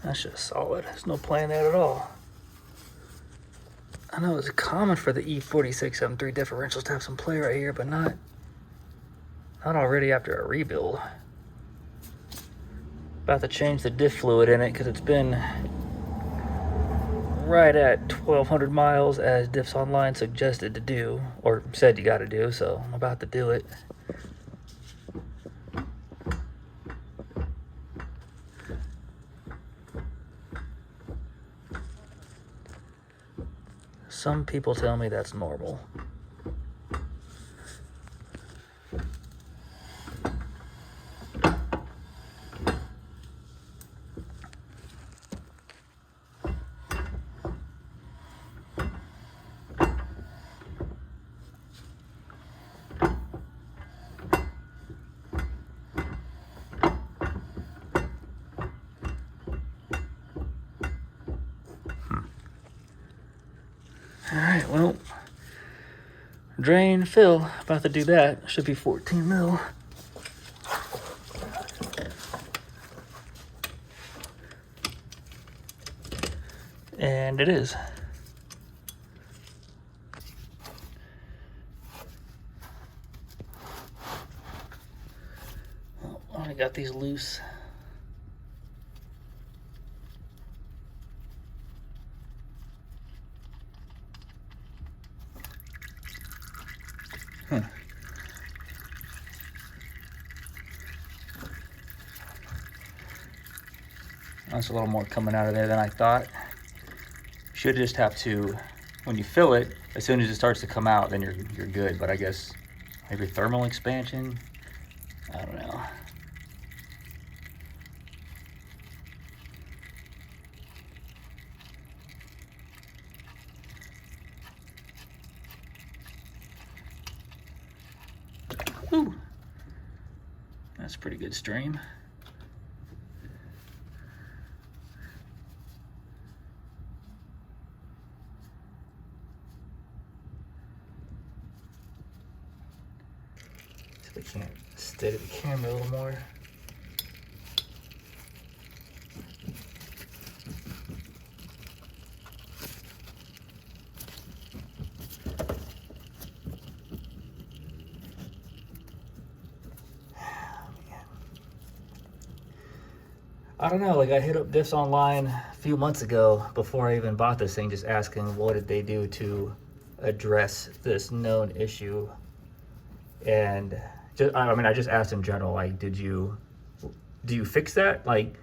That's just solid. There's no playing that at all. I know it's common for the E46 M3 differentials to have some play right here, but not already after a rebuild. About to change the diff fluid in it because it's been right at 1,200 miles as Diffsonline suggested to do, or said you got to do, so I'm about to do it. Some people tell me that's normal. Alright, well, drain, fill, about to do that. Should be 14 mil. And it is. Oh, I got these loose. That's a little more coming out of there than I thought. Should just have to, when you fill it, as soon as it starts to come out, then you're good. But I guess maybe thermal expansion. I don't know. Ooh, that's a pretty good stream. See if I can't steady the camera a little more. I don't know, like I hit up Diffsonline a few months ago before I even bought this thing, just asking what did they do to address this known issue. And just, I mean, I just asked in general, like, do you fix that? Like,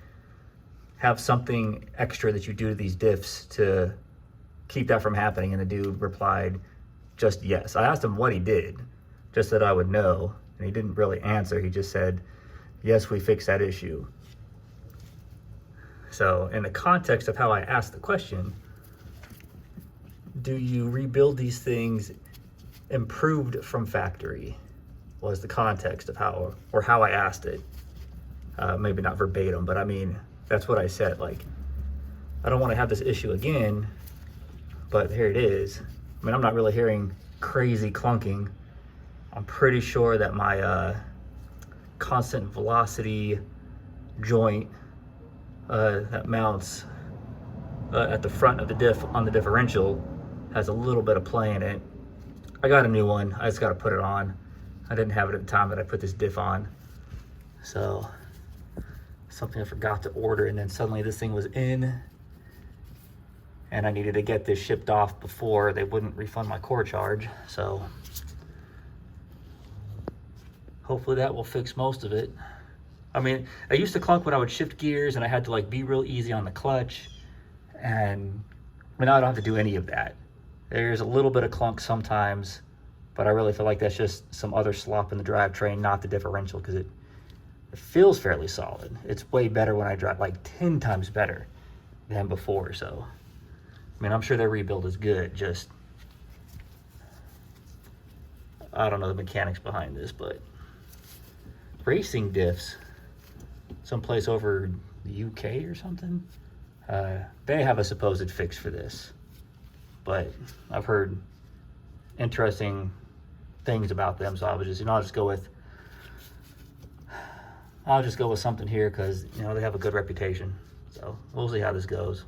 have something extra that you do to these diffs to keep that from happening? And the dude replied, just yes. I asked him what he did, just that I would know. And he didn't really answer. He just said, yes, we fixed that issue. So in the context of how I asked the question, do you rebuild these things improved from factory? Was the context of how, or how I asked it. Maybe not verbatim, but I mean, that's what I said. Like, I don't want to have this issue again, but here it is. I mean, I'm not really hearing crazy clunking. I'm pretty sure that my constant velocity joint that mounts at the front of the diff on the differential has a little bit of play in it. I got a new one. I just got to put it on. I didn't have it at the time that I put this diff on. So something I forgot to order, and then suddenly this thing was in and I needed to get this shipped off before they wouldn't refund my core charge. So hopefully that will fix most of it. I mean, I used to clunk when I would shift gears and I had to like be real easy on the clutch, and I mean, now I don't have to do any of that. There's a little bit of clunk sometimes, but I really feel like that's just some other slop in the drivetrain, not the differential, because it feels fairly solid. It's way better when I drive, like 10 times better than before. So, I mean, I'm sure their rebuild is good, just, I don't know the mechanics behind this, but racing diffs, someplace over the UK or something, they have a supposed fix for this, but I've heard interesting things about them, so I was just, I'll just go with something here because, they have a good reputation. So we'll see how this goes.